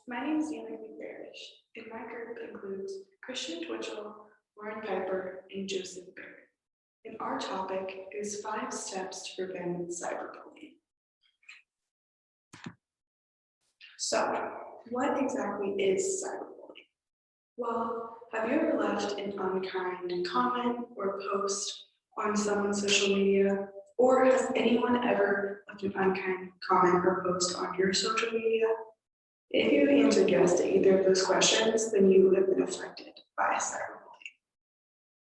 My name is Anna Barish, and my group includes Christian Twitchell, Lauren Piper, and Joseph Barrett. And our topic is 5 steps to prevent cyberbullying. So, what exactly is cyberbullying? Well, have you ever left an unkind comment or post on someone's social media? Or has anyone ever left an unkind comment or post on your social media? If you answered yes to either of those questions, then you have been affected by cyberbullying.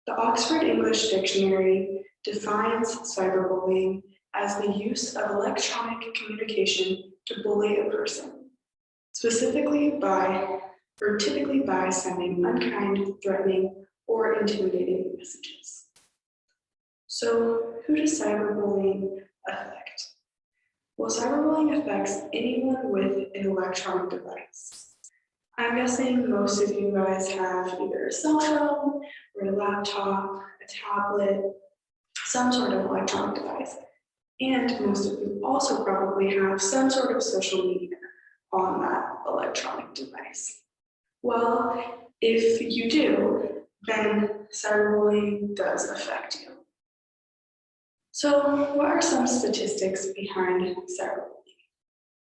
The Oxford English Dictionary defines cyberbullying as the use of electronic communication to bully a person, typically by sending unkind, threatening, or intimidating messages. So, who does cyberbullying affect? Well, cyberbullying affects anyone with an electronic device. I'm guessing most of you guys have either a cell phone or a laptop, a tablet, some sort of electronic device. And most of you also probably have some sort of social media on that electronic device. Well, if you do, then cyberbullying does affect you. So, what are some statistics behind cyberbullying?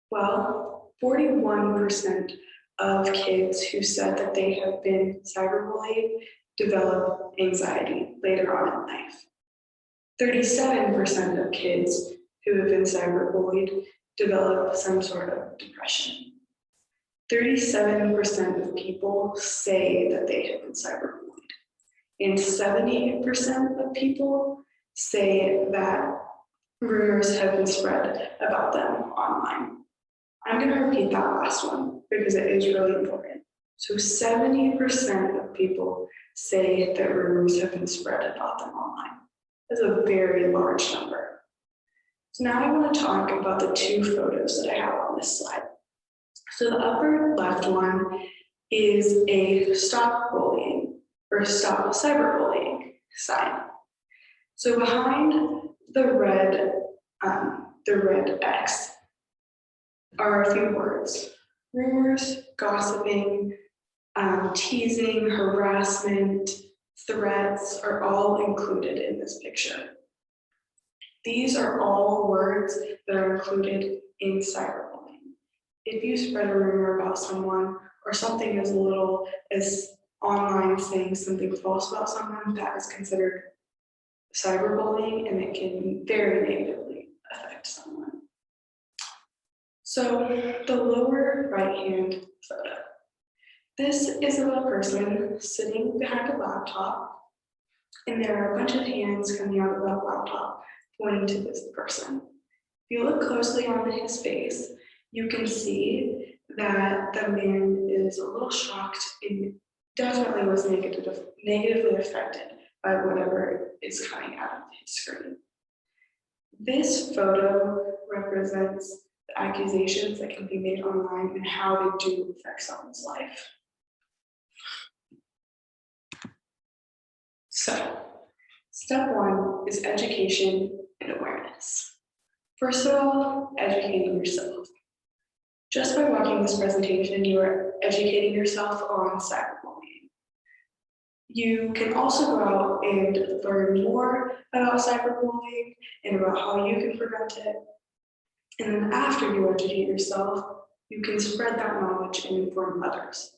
Well, 41% of kids who said that they have been cyberbullied develop anxiety later on in life. 37% of kids who have been cyberbullied develop some sort of depression. 37% of people say that they have been cyberbullied, and 78% of people say that rumors have been spread about them online. I'm going to repeat that last one because it is really important. So 70% of people say that rumors have been spread about them online. That's a very large number. So now I want to talk about the 2 photos that I have on this slide. So the upper left one is a stop bullying or stop cyberbullying sign. So behind the red X are a few words: rumors, gossiping, teasing, harassment, threats are all included in this picture. These are all words that are included in cyberbullying. If you spread a rumor about someone or something as little as online saying something false about someone, that is considered cyberbullying, and it can very negatively affect someone. So the lower right-hand photo. This is of a person sitting behind a laptop, and there are a bunch of hands coming out of that laptop pointing to this person. If you look closely on his face, you can see that the man is a little shocked and definitely was negatively affected by whatever is coming out of his screen. This photo represents the accusations that can be made online and how they do affect someone's life. So, step 1 is education and awareness. First of all, educating yourself. Just by watching this presentation, you are educating yourself on cyberbullying. You can also go out and learn more about cyberbullying and about how you can prevent it. And then after you educate yourself, you can spread that knowledge and inform others,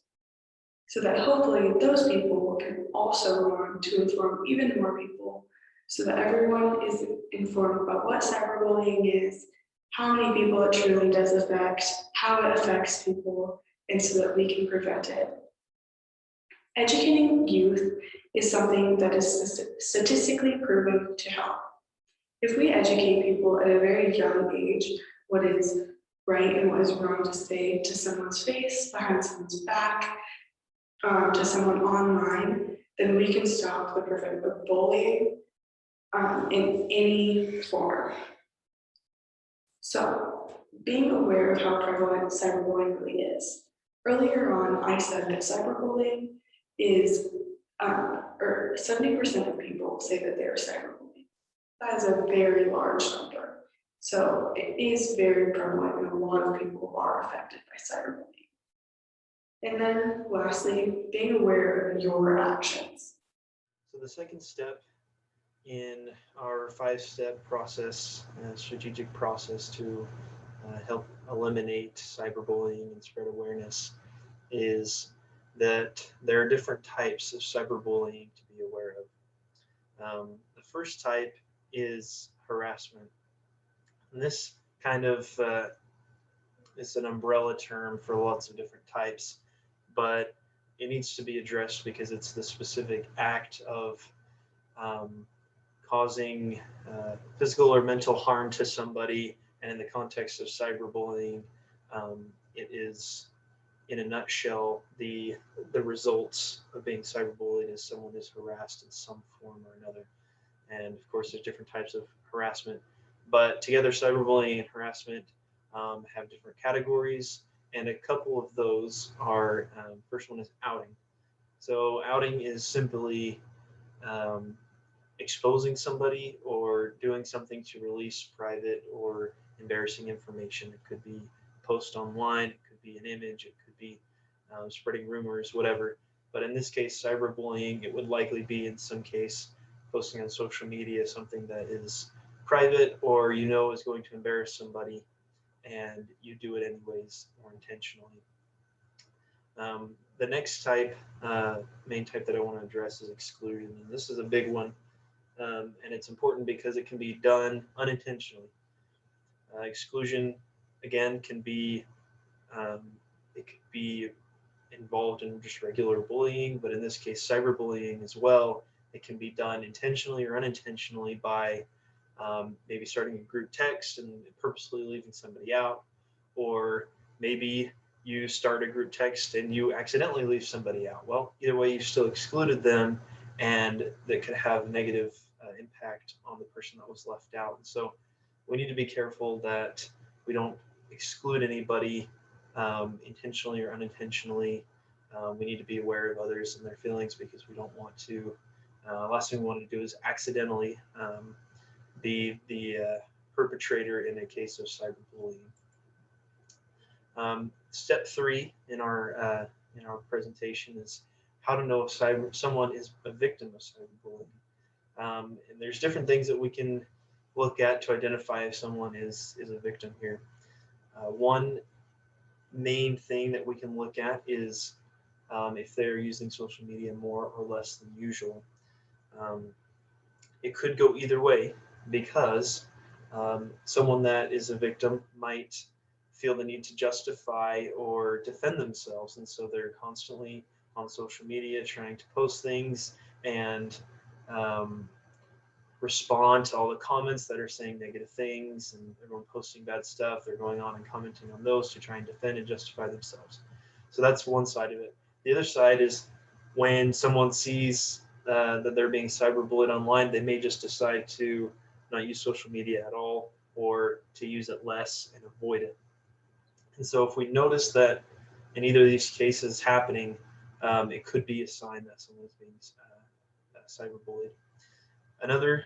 so that hopefully those people can also learn to inform even more people, so that everyone is informed about what cyberbullying is, how many people it truly does affect, how it affects people, and so that we can prevent it. Educating youth is something that is statistically proven to help. If we educate people at a very young age what is right and what is wrong to say to someone's face, behind someone's back, to someone online, then we can stop the prevent of bullying in any form. So, being aware of how prevalent cyberbullying really is. Earlier on, I said that cyberbullying is, or 70% of people say that they are cyberbullied. That is a very large number. So it is very prevalent, and a lot of people are affected by cyberbullying. And then lastly, being aware of your actions. So the second step in our 5-step process, strategic process to help eliminate cyberbullying and spread awareness, is that there are different types of cyberbullying to be aware of. The first type is harassment. And this kind of is an umbrella term for lots of different types, but it needs to be addressed because it's the specific act of um, causing physical or mental harm to somebody. And in the context of cyberbullying, it is, in a nutshell, the results of being cyberbullied is someone is harassed in some form or another. And of course, there's different types of harassment, but together, cyberbullying and harassment have different categories, and a couple of those are first one is outing. So outing is simply um, exposing somebody or doing something to release private or embarrassing information. It could be post online, it could be an image, it could be spreading rumors, whatever. But in this case, cyberbullying, it would likely be in some case posting on social media something that is private or you know is going to embarrass somebody and you do it anyways or intentionally. The next type, main type that I want to address is exclusion. And this is a big one, and it's important because it can be done unintentionally. Exclusion, again, can be um, it could be involved in just regular bullying, but in this case, cyberbullying as well. It can be done intentionally or unintentionally by maybe starting a group text and purposely leaving somebody out, or maybe you start a group text and you accidentally leave somebody out. Well, either way, you still excluded them, and that could have negative impact on the person that was left out. And so we need to be careful that we don't exclude anybody intentionally or unintentionally. We need to be aware of others and their feelings because we don't want to. Last thing we want to do is accidentally be the perpetrator in a case of cyberbullying. Step 3 in our presentation is how to know if someone is a victim of cyberbullying. And there's different things that we can look at to identify if someone is a victim here. One main thing that we can look at is if they're using social media more or less than usual. Um, it could go either way because someone that is a victim might feel the need to justify or defend themselves. And so they're constantly on social media trying to post things and um, respond to all the comments that are saying negative things and everyone posting bad stuff. They're going on and commenting on those to try and defend and justify themselves. So that's one side of it. The other side is when someone sees that they're being cyberbullied online, they may just decide to not use social media at all or to use it less and avoid it. And so if we notice that in either of these cases happening, it could be a sign that someone is being cyberbullied. Another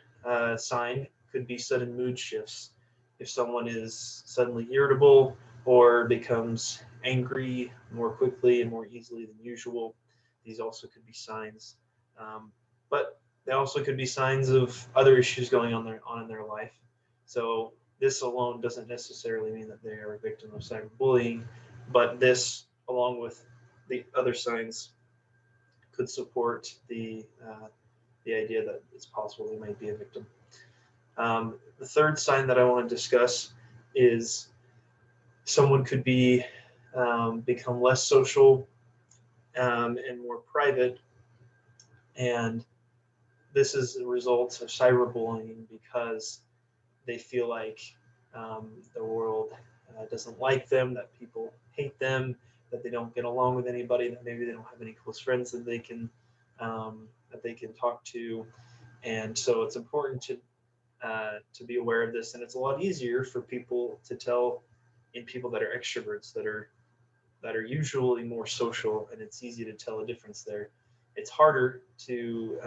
sign could be sudden mood shifts. If someone is suddenly irritable or becomes angry more quickly and more easily than usual, these also could be signs. But they also could be signs of other issues going on in their life. So this alone doesn't necessarily mean that they are a victim of cyberbullying, but this, along with the other signs, could support the idea that it's possible they might be a victim. The third sign that I want to discuss is someone could be become less social and more private, and this is a result of cyberbullying because they feel like the world doesn't like them, that people hate them, that they don't get along with anybody, that maybe they don't have any close friends that they can talk to, and so it's important to be aware of this. And it's a lot easier for people to tell in people that are extroverts that are usually more social, and it's easy to tell a difference there. It's harder to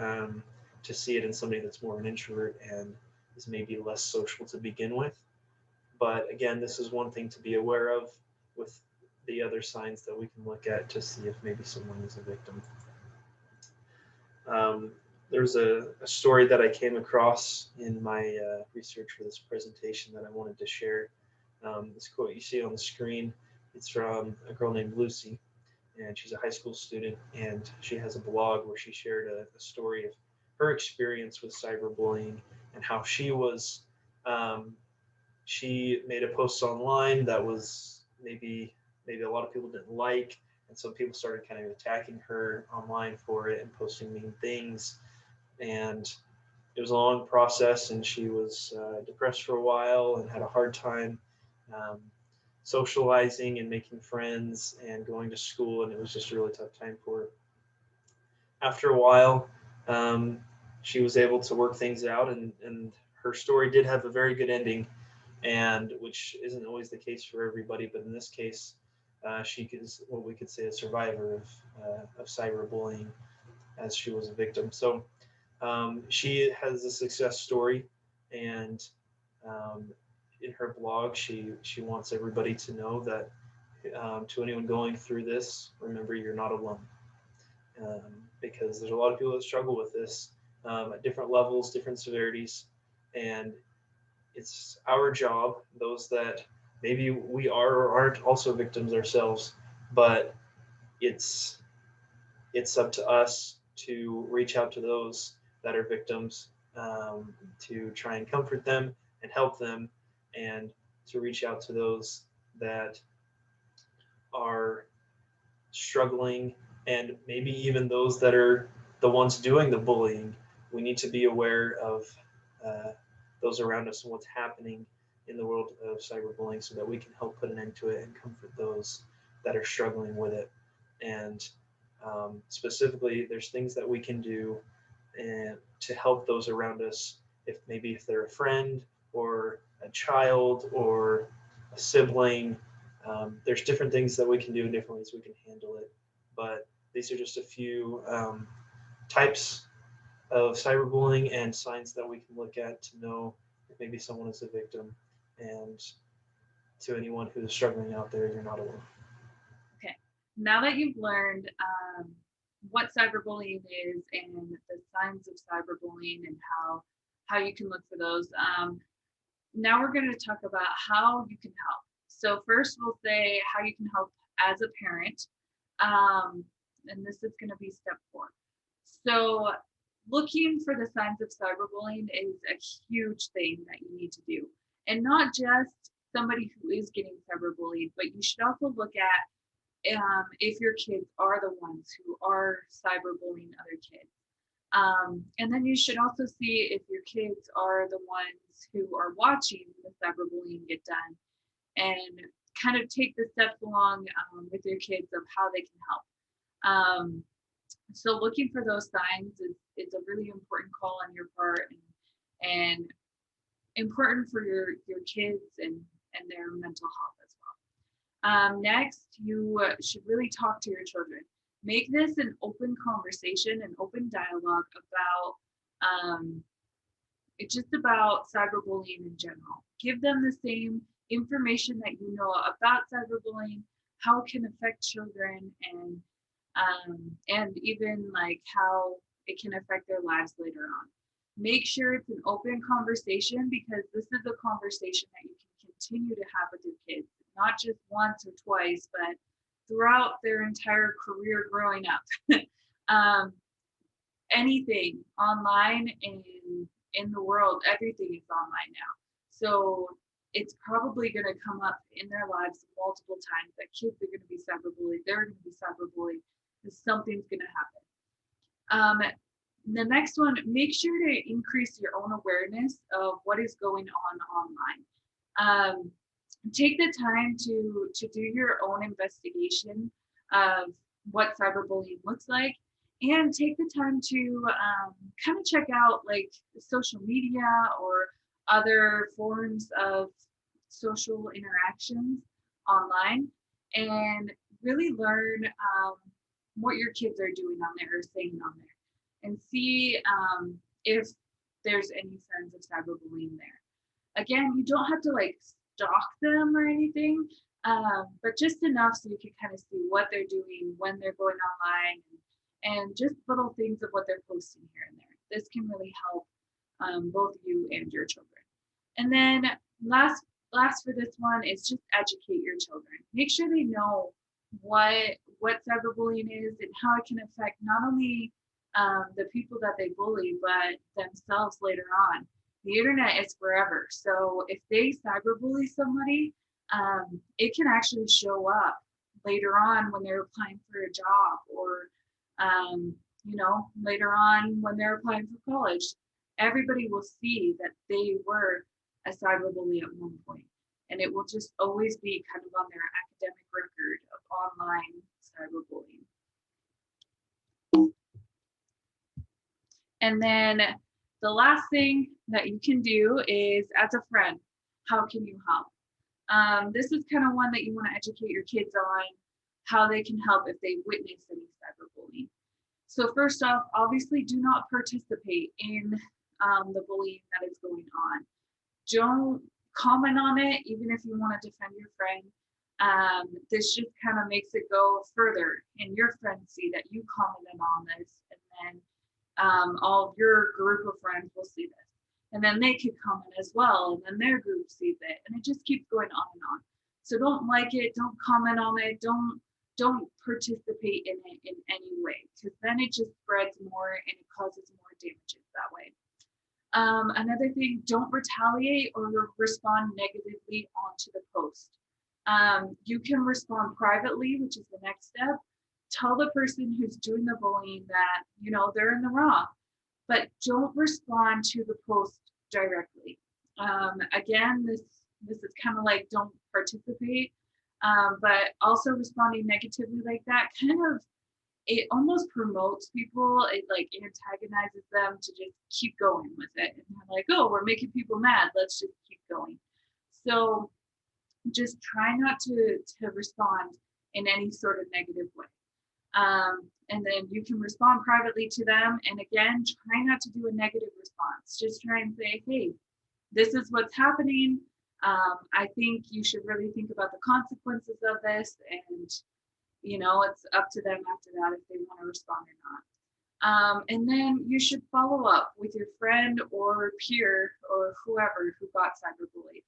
see it in somebody that's more an introvert and is maybe less social to begin with. But again, this is one thing to be aware of with the other signs that we can look at to see if maybe someone is a victim. There's a story that I came across in my research for this presentation that I wanted to share. This quote you see on the screen, it's from a girl named Lucy, and she's a high school student, and she has a blog where she shared a story of her experience with cyberbullying and how she made a post online that was maybe a lot of people didn't like, and so people started kind of attacking her online for it and posting mean things, and it was a long process, and she was depressed for a while and had a hard time um, socializing and making friends and going to school, and it was just a really tough time for her. After a while, um, she was able to work things out, and her story did have a very good ending, and which isn't always the case for everybody, but in this case, she is what we could say a survivor of cyberbullying, as she was a victim. So she has a success story, and um, in her blog, she wants everybody to know that to anyone going through this, remember you're not alone, because there's a lot of people that struggle with this at different levels, different severities, and it's our job, those that maybe we are or aren't also victims ourselves, but it's up to us to reach out to those that are victims, to try and comfort them and help them, and to reach out to those that are struggling, and maybe even those that are the ones doing the bullying. We need to be aware of uh, those around us and what's happening in the world of cyberbullying so that we can help put an end to it and comfort those that are struggling with it. And specifically, there's things that we can do and to help those around us, if they're a friend or a child or a sibling. There's different things that we can do and different ways we can handle it. But these are just a few types of cyberbullying and signs that we can look at to know if maybe someone is a victim. And to anyone who's struggling out there, you're not alone. Okay. Now that you've learned what cyberbullying is and the signs of cyberbullying and how you can look for those, now we're going to talk about how you can help. So first we'll say how you can help as a parent, and this is going to be step 4. So looking for the signs of cyberbullying is a huge thing that you need to do, and not just somebody who is getting cyberbullied, but you should also look at if your kids are the ones who are cyberbullying other kids. And then you should also see if your kids are the ones who are watching the cyberbullying get done, and kind of take the steps along with your kids of how they can help. So looking for those signs is a really important call on your part, and important for your kids and their mental health as well. Next, you should really talk to your children. Make this an open conversation, an open dialogue about it's just about cyberbullying in general. Give them the same information that you know about cyberbullying, how it can affect children, and even like how it can affect their lives later on. Make sure it's an open conversation, because this is a conversation that you can continue to have with your kids, not just once or twice, but throughout their entire career growing up. Anything online in the world, everything is online now. So it's probably going to come up in their lives multiple times that kids are going to be cyberbullied, they're going to be cyberbullied, and something's going to happen. The next one, make sure to increase your own awareness of what is going on online. Take the time to do your own investigation of what cyberbullying looks like, and take the time to kind of check out like social media or other forms of social interactions online, and really learn what your kids are doing on there or saying on there, and see if there's any signs of cyberbullying there. Again, you don't have to like stalk them or anything, but just enough so you can kind of see what they're doing when they're going online, and just little things of what they're posting here and there. This can really help both you and your children. And then last for this one is just educate your children. Make sure they know what cyberbullying is and how it can affect not only the people that they bully, but themselves later on. The internet is forever. So if they cyberbully somebody, it can actually show up later on when they're applying for a job, or later on when they're applying for college. Everybody will see that they were a cyberbully at one point, and it will just always be kind of on their academic record of online cyberbullying. And then the last thing that you can do is, as a friend, how can you help? This is kind of one that you want to educate your kids on, how they can help if they witness any cyberbullying. So first off, obviously do not participate in the bullying that is going on. Don't comment on it, even if you want to defend your friend. This just kind of makes it go further, and your friends see that you commented on this, and then all of your group of friends will see this, and then they could comment as well, and then their group sees it, and it just keeps going on and on. So don't like it, don't comment on it, don't participate in it in any way, because then it just spreads more and it causes more damages that way. Another thing, don't retaliate or respond negatively onto the post. You can respond privately, which is the next step. Tell the person who's doing the bullying that, they're in the wrong, but don't respond to the post directly. Again, this is kind of like don't participate, but also responding negatively like that it almost promotes people. It like antagonizes them to just keep going with it. And they're like, oh, we're making people mad. Let's just keep going. So just try not to respond in any sort of negative way. And then you can respond privately to them. And again, try not to do a negative response. Just try and say, hey, this is what's happening. I think you should really think about the consequences of this, and it's up to them after that if they want to respond or not. And then you should follow up with your friend or peer or whoever who got cyberbullied.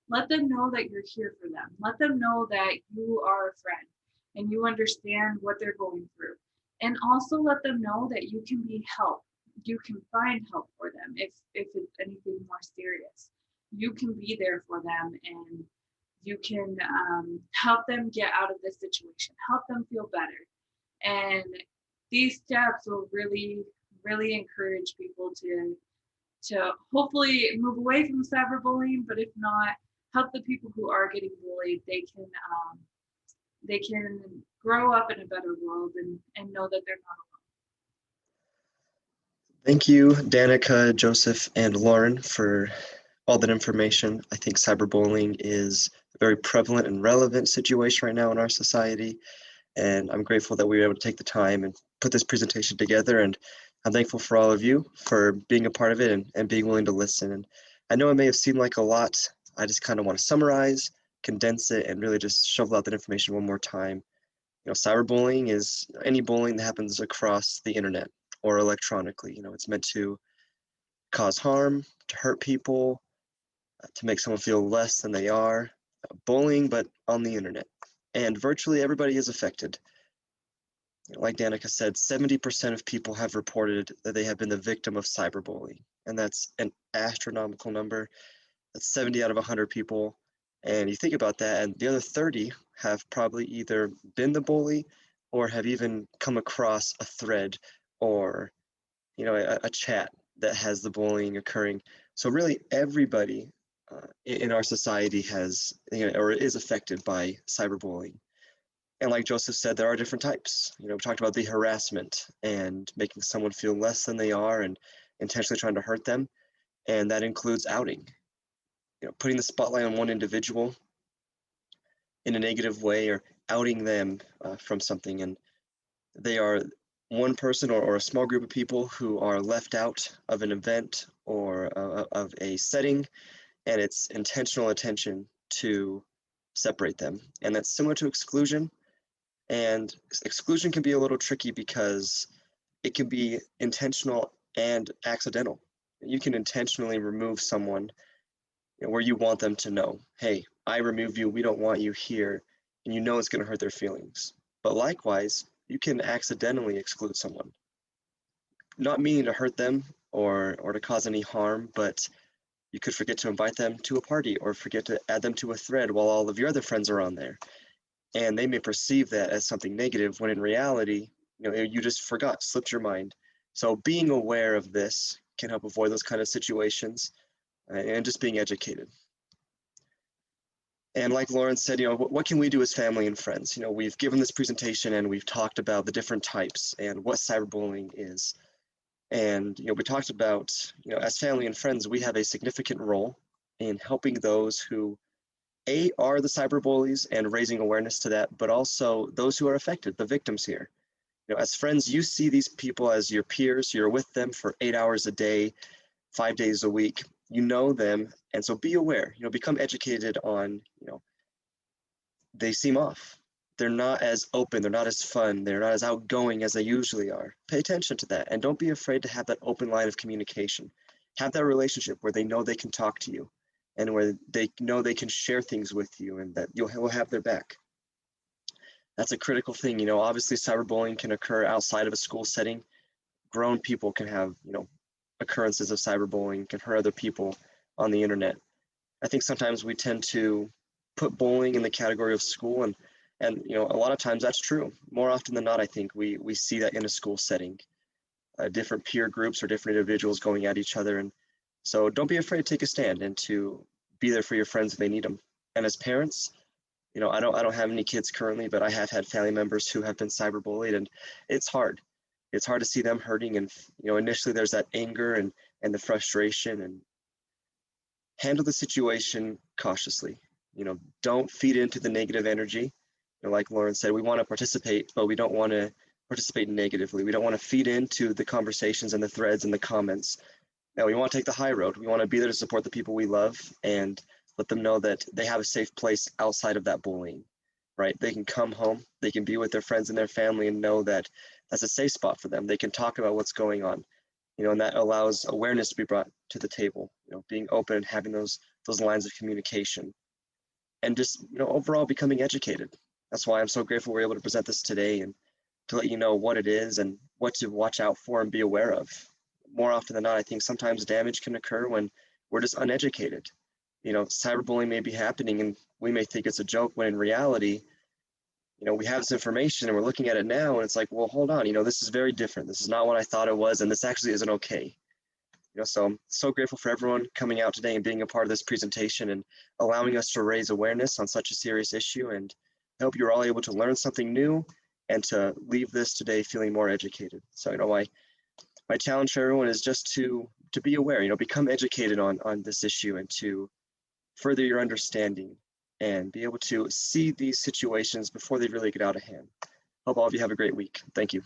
Let them know that you're here for them. Let them know that you are a friend and you understand what they're going through. And also let them know that you can be help. You can find help for them if it's anything more serious. You can be there for them, and you can help them get out of this situation, help them feel better. And these steps will really, really encourage people to hopefully move away from cyberbullying, but if not, help the people who are getting bullied. They can grow up in a better world and know that they're not alone. Thank you, Danica, Joseph, and Lauren, for all that information. I think cyberbullying is a very prevalent and relevant situation right now in our society, and I'm grateful that we were able to take the time and put this presentation together, and I'm thankful for all of you for being a part of it and being willing to listen. And I know it may have seemed like a lot. I just kind of want to summarize, condense it, and really just shovel out that information one more time. Cyberbullying is any bullying that happens across the internet or electronically. It's meant to cause harm, to hurt people, to make someone feel less than they are. Bullying, but on the internet. And virtually everybody is affected. Like Danica said, 70% of people have reported that they have been the victim of cyberbullying. And that's an astronomical number. That's 70 out of 100 people. And you think about that, and the other 30 have probably either been the bully or have even come across a thread or a chat that has the bullying occurring. So really everybody in our society has or is affected by cyberbullying. And like Joseph said, there are different types. We talked about the harassment and making someone feel less than they are and intentionally trying to hurt them. And that includes outing. Putting the spotlight on one individual in a negative way or outing them from something. And they are one person or a small group of people who are left out of an event or of a setting, and it's intentional attention to separate them. And that's similar to exclusion. And exclusion can be a little tricky because it can be intentional and accidental. You can intentionally remove someone where you want them to know, hey, I remove you, we don't want you here, and you know it's going to hurt their feelings. But likewise, you can accidentally exclude someone, not meaning to hurt them or to cause any harm, but you could forget to invite them to a party or forget to add them to a thread while all of your other friends are on there. And they may perceive that as something negative when in reality, you just forgot, slipped your mind. So being aware of this can help avoid those kind of situations and just being educated. And like Lauren said, what can we do as family and friends? We've given this presentation and we've talked about the different types and what cyberbullying is. And we talked about, as family and friends, we have a significant role in helping those who are the cyberbullies and raising awareness to that, but also those who are affected, the victims here. As friends, you see these people as your peers, you're with them for 8 hours a day, 5 days a week, you know them, and so be aware, become educated on, they seem off. They're not as open, they're not as fun, they're not as outgoing as they usually are. Pay attention to that, and don't be afraid to have that open line of communication. Have that relationship where they know they can talk to you, and where they know they can share things with you and that you'll have their back. That's a critical thing. Obviously cyberbullying can occur outside of a school setting. Grown people can have, occurrences of cyberbullying, can hurt other people on the internet. I think sometimes we tend to put bullying in the category of school, and a lot of times that's true. More often than not, I think we see that in a school setting, different peer groups or different individuals going at each other. And so don't be afraid to take a stand and to be there for your friends if they need them. And as parents, I don't have any kids currently, but I have had family members who have been cyberbullied, and it's hard. It's hard to see them hurting, and initially there's that anger and the frustration, and handle the situation cautiously. Don't feed into the negative energy. Like Lauren said, we want to participate, but we don't want to participate negatively. We don't want to feed into the conversations and the threads and the comments. Now, we want to take the high road. We want to be there to support the people we love and let them know that they have a safe place outside of that bullying, right? They can come home, they can be with their friends and their family and know that that's a safe spot for them. They can talk about what's going on, and that allows awareness to be brought to the table, being open and having those lines of communication, and just, overall becoming educated. That's why I'm so grateful we're able to present this today and to let you know what it is and what to watch out for and be aware of. More often than not, I think sometimes damage can occur when we're just uneducated. Cyberbullying may be happening and we may think it's a joke, when in reality, we have this information and we're looking at it now and it's like, well, hold on, this is very different. This is not what I thought it was, and this actually isn't okay. So I'm so grateful for everyone coming out today and being a part of this presentation and allowing us to raise awareness on such a serious issue, and I hope you're all able to learn something new and to leave this today feeling more educated. So, my challenge for everyone is just to be aware, become educated on this issue and to further your understanding and be able to see these situations before they really get out of hand. Hope all of you have a great week. Thank you.